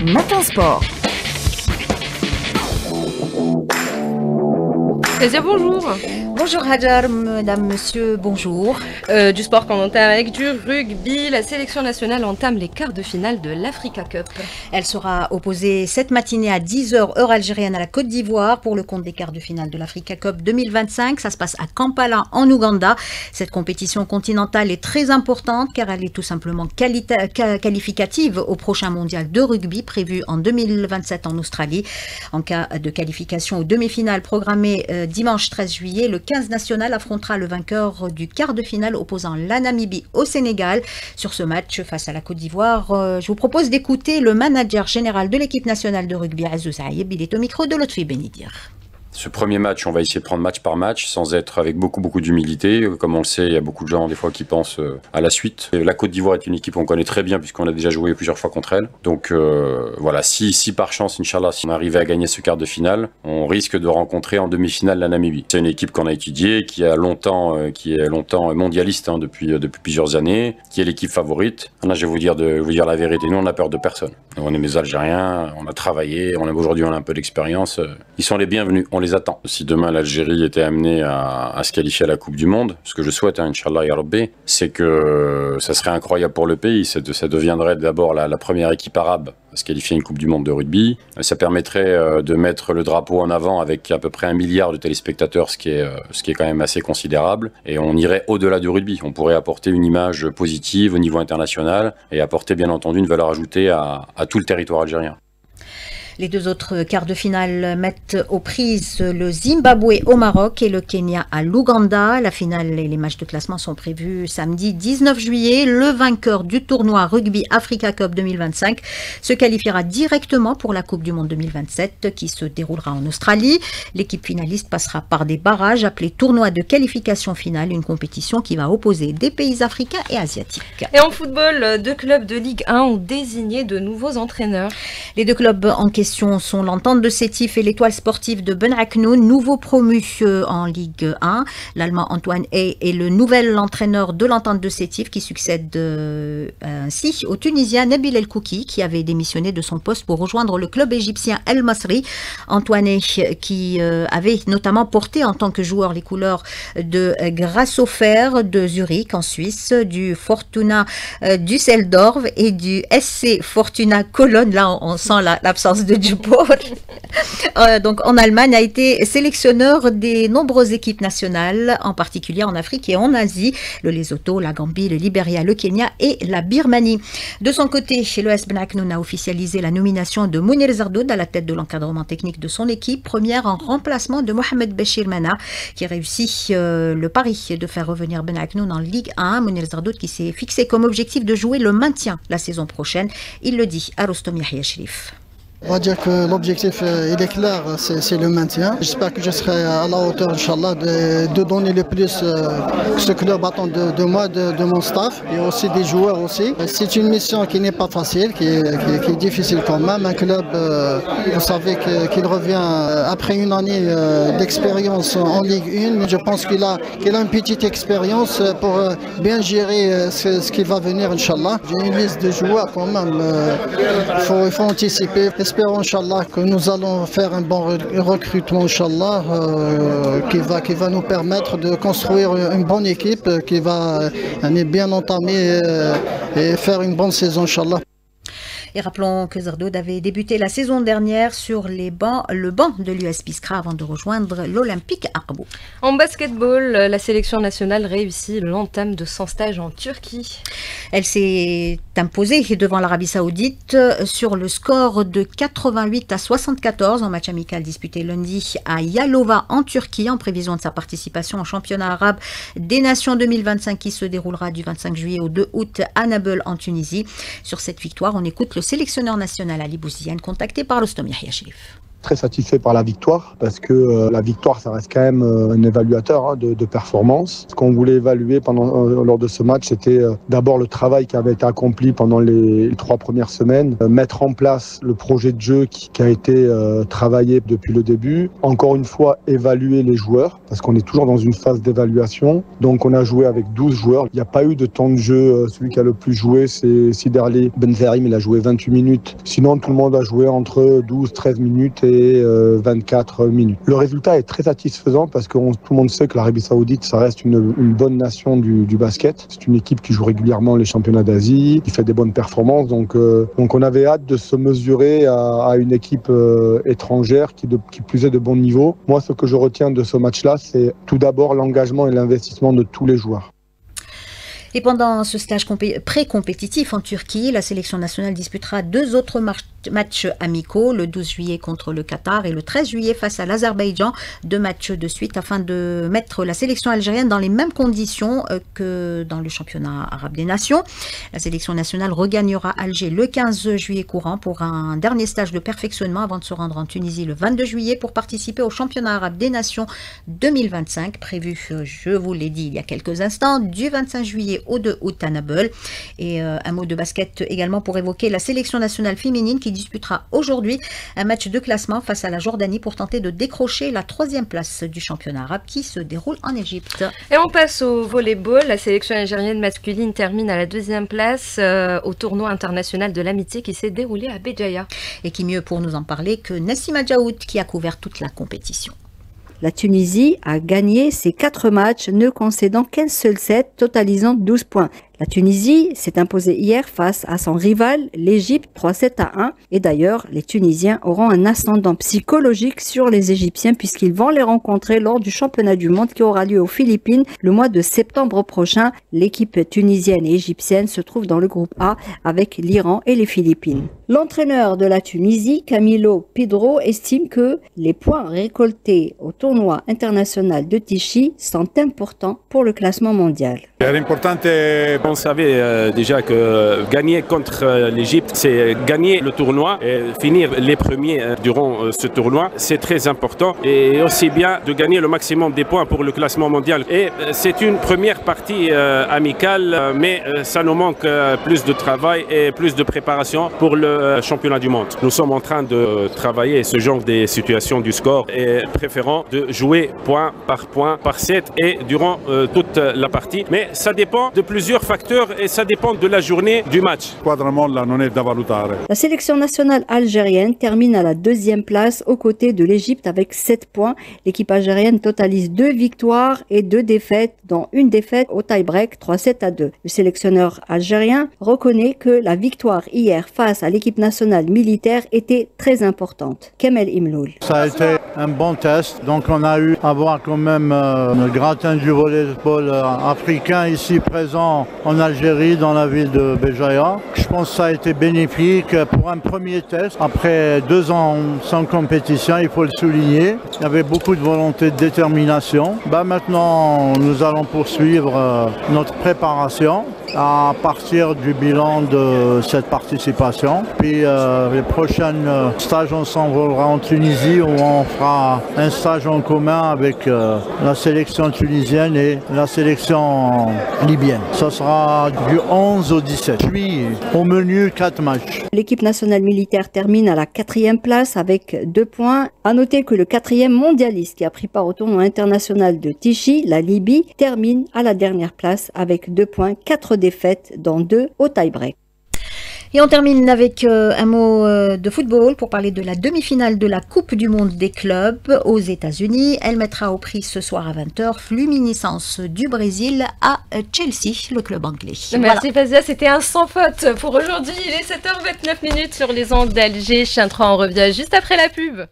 Matin Sport. Bonjour. Bonjour Hajar, mesdames, messieurs, bonjour. Du sport qu'on entame avec du rugby, la sélection nationale entame les quarts de finale de l'Africa Cup. Elle sera opposée cette matinée à 10h heure algérienne à la Côte d'Ivoire pour le compte des quarts de finale de l'Africa Cup 2025. Ça se passe à Kampala en Ouganda. Cette compétition continentale est très importante car elle est tout simplement qualificative au prochain mondial de rugby prévu en 2027 en Australie. En cas de qualification aux demi-finales programmées dimanche 13 juillet, le 15 national affrontera le vainqueur du quart de finale opposant la Namibie au Sénégal. Sur ce match face à la Côte d'Ivoire, je vous propose d'écouter le manager général de l'équipe nationale de rugby, Azzou Saïb. Il est au micro de Lotfi Benidir. Ce premier match, on va essayer de prendre match par match, sans être avec beaucoup d'humilité. Comme on le sait, il y a beaucoup de gens des fois qui pensent à la suite. La Côte d'Ivoire est une équipe qu'on connaît très bien puisqu'on a déjà joué plusieurs fois contre elle. Donc voilà, si par chance, Inch'Allah, si on arrivait à gagner ce quart de finale, on risque de rencontrer en demi-finale la Namibie. C'est une équipe qu'on a étudiée, qui est longtemps mondialiste depuis plusieurs années, qui est l'équipe favorite. Là, je vais vous dire la vérité, nous on a peur de personne. On est mes Algériens, on a travaillé, aujourd'hui on a un peu d'expérience. Ils sont les bienvenus, on les attend. Si demain l'Algérie était amenée à se qualifier à la Coupe du Monde, ce que je souhaite, Inch'Allah ya Rabbi, c'est que ça serait incroyable pour le pays. Ça deviendrait d'abord la première équipe arabe à se qualifier à une Coupe du Monde de rugby. Ça permettrait de mettre le drapeau en avant avec à peu près 1 milliard de téléspectateurs, ce qui est quand même assez considérable. Et on irait au-delà du rugby. On pourrait apporter une image positive au niveau international et apporter bien entendu une valeur ajoutée à tout le territoire algérien. Les deux autres quarts de finale mettent aux prises le Zimbabwe au Maroc et le Kenya à l'Ouganda. La finale et les matchs de classement sont prévus samedi 19 juillet. Le vainqueur du tournoi Rugby Africa Cup 2025 se qualifiera directement pour la Coupe du Monde 2027 qui se déroulera en Australie. L'équipe finaliste passera par des barrages appelés tournoi de qualification finale, une compétition qui va opposer des pays africains et asiatiques. Et en football, 2 clubs de Ligue 1 ont désigné de nouveaux entraîneurs. Les deux clubs en question sont l'Entente de Sétif et l'Étoile sportive de Ben Aknoun, nouveau promu en Ligue 1. L'Allemand Antoine Hey est le nouvel entraîneur de l'Entente de Sétif qui succède ainsi au Tunisien Nabil El Kouki qui avait démissionné de son poste pour rejoindre le club égyptien El Masri. Antoine Hey qui avait notamment porté en tant que joueur les couleurs de Grasshopper de Zurich en Suisse, du Fortuna Düsseldorf et du SC Fortuna Cologne. Là on sent l'absence de Djibouti. Donc en Allemagne, a été sélectionneur des nombreuses équipes nationales, en particulier en Afrique et en Asie, le Lesotho, la Gambie, le Libéria, le Kenya et la Birmanie. De son côté, chez l'ES Ben Aknoun a officialisé la nomination de Mounir Zardoud à la tête de l'encadrement technique de son équipe, première en remplacement de Mohamed Béchir Mana, qui réussit le pari de faire revenir Ben Aknoun en Ligue 1. Mounir Zardoud qui s'est fixé comme objectif de jouer le maintien la saison prochaine. Il le dit à Rostom Yahya Sherif. On va dire que l'objectif, il est clair, c'est le maintien. J'espère que je serai à la hauteur, Inch'Allah, de donner le plus que ce club attend de moi, de mon staff et aussi des joueurs aussi. C'est une mission qui n'est pas facile, qui est difficile quand même. Un club, vous savez qu'il revient après une année d'expérience en Ligue 1. Je pense qu'il a une petite expérience pour bien gérer ce qui va venir, Inch'Allah. J'ai une liste de joueurs quand même, il faut anticiper. Espérons, Inch'Allah, que nous allons faire un bon recrutement, Inch'Allah, qui va nous permettre de construire une bonne équipe qui va bien entamer et faire une bonne saison, Inch'Allah. Et rappelons que Zardoud avait débuté la saison dernière sur le banc de l'US Biskra avant de rejoindre l'Olympique Arbo. En basketball, la sélection nationale réussit l'entame de son stage en Turquie. Elle s'est imposée devant l'Arabie Saoudite sur le score de 88-74 en match amical disputé lundi à Yalova en Turquie en prévision de sa participation au championnat arabe des nations 2025 qui se déroulera du 25 juillet au 2 août à Nabeul en Tunisie. Sur cette victoire, on écoute le sélectionneur national Ali Bouziane contacté par Rostom Yahya Sherif. très satisfait par la victoire parce que la victoire, ça reste quand même un évaluateur de performance. Ce qu'on voulait évaluer lors de ce match, c'était d'abord le travail qui avait été accompli pendant les 3 premières semaines, mettre en place le projet de jeu qui a été travaillé depuis le début. Encore une fois, évaluer les joueurs parce qu'on est toujours dans une phase d'évaluation. Donc on a joué avec 12 joueurs. Il n'y a pas eu de temps de jeu. Celui qui a le plus joué, c'est Siderli Benzerim. Il a joué 28 minutes. Sinon, tout le monde a joué entre 12-13 minutes et 24 minutes. Le résultat est très satisfaisant parce que tout le monde sait que l'Arabie Saoudite, ça reste une bonne nation du basket. C'est une équipe qui joue régulièrement les championnats d'Asie, qui fait des bonnes performances. Donc on avait hâte de se mesurer à une équipe étrangère qui plus est de bon niveau. Moi, ce que je retiens de ce match-là, c'est tout d'abord l'engagement et l'investissement de tous les joueurs. Et pendant ce stage pré-compétitif en Turquie, la sélection nationale disputera 2 autres matchs amicaux, le 12 juillet contre le Qatar et le 13 juillet face à l'Azerbaïdjan. 2 matchs de suite afin de mettre la sélection algérienne dans les mêmes conditions que dans le championnat arabe des nations. La sélection nationale regagnera Alger le 15 juillet courant pour un dernier stage de perfectionnement avant de se rendre en Tunisie le 22 juillet pour participer au championnat arabe des nations 2025, prévu, je vous l'ai dit il y a quelques instants, du 25 juillet au 2 août à Nabeul. Et un mot de basket également pour évoquer la sélection nationale féminine qui disputera aujourd'hui un match de classement face à la Jordanie pour tenter de décrocher la 3e place du championnat arabe qui se déroule en Égypte. Et on passe au volleyball. La sélection algérienne masculine termine à la 2e place au tournoi international de l'amitié qui s'est déroulé à Béjaïa. Et qui mieux pour nous en parler que Nassima Djaoud qui a couvert toute la compétition. La Tunisie a gagné ses 4 matchs, ne concédant qu'un seul set, totalisant 12 points. La Tunisie s'est imposée hier face à son rival, l'Égypte, 3-7-1. Et d'ailleurs, les Tunisiens auront un ascendant psychologique sur les Égyptiens puisqu'ils vont les rencontrer lors du championnat du monde qui aura lieu aux Philippines le mois de septembre prochain. L'équipe tunisienne et égyptienne se trouve dans le groupe A avec l'Iran et les Philippines. L'entraîneur de la Tunisie, Camilo Pidro, estime que les points récoltés au tournoi international de Tichy sont importants pour le classement mondial. On savait déjà que gagner contre l'Égypte, c'est gagner le tournoi et finir les premiers durant ce tournoi. C'est très important et aussi bien de gagner le maximum des points pour le classement mondial. Et c'est une première partie amicale, mais ça nous manque plus de travail et plus de préparation pour le championnat du monde. Nous sommes en train de travailler ce genre de situations du score et préférons de jouer point par set et durant toute la partie. Mais ça dépend de plusieurs facteurs et ça dépend de la journée du match. La sélection nationale algérienne termine à la 2e place aux côtés de l'Égypte avec 7 points. L'équipe algérienne totalise 2 victoires et 2 défaites, dont une défaite au tie-break 3-7-2. Le sélectionneur algérien reconnaît que la victoire hier face à l'équipe nationale militaire était très importante. Kamel Imloul. Ça a été un bon test, donc on a eu à voir quand même le gratin du volleyball africain ici présent en Algérie, dans la ville de Béjaïa. Je pense que ça a été bénéfique pour un premier test. Après 2 ans sans compétition, il faut le souligner. Il y avait beaucoup de volonté, de détermination. Maintenant, nous allons poursuivre notre préparation à partir du bilan de cette participation. Puis les prochains stages, on s'envolera en Tunisie où on fera un stage en commun avec la sélection tunisienne et la sélection libyenne. Ça sera du 11 au 17 juillet. Au menu, 4 matchs. L'équipe nationale militaire termine à la 4e place avec 2 points. À noter que le 4e mondialiste qui a pris part au tournoi international de Tichy, la Libye, termine à la dernière place avec 2 points, 4 défaites, dont 2 au tie-break. Et on termine avec un mot de football pour parler de la demi-finale de la Coupe du Monde des clubs aux États-Unis. Elle mettra au prix ce soir à 20h Fluminense du Brésil à Chelsea, le club anglais. Merci Fazia, c'était un sans faute pour aujourd'hui. Il est 7h29 sur les ondes d'Alger. Chien 3, on revient juste après la pub.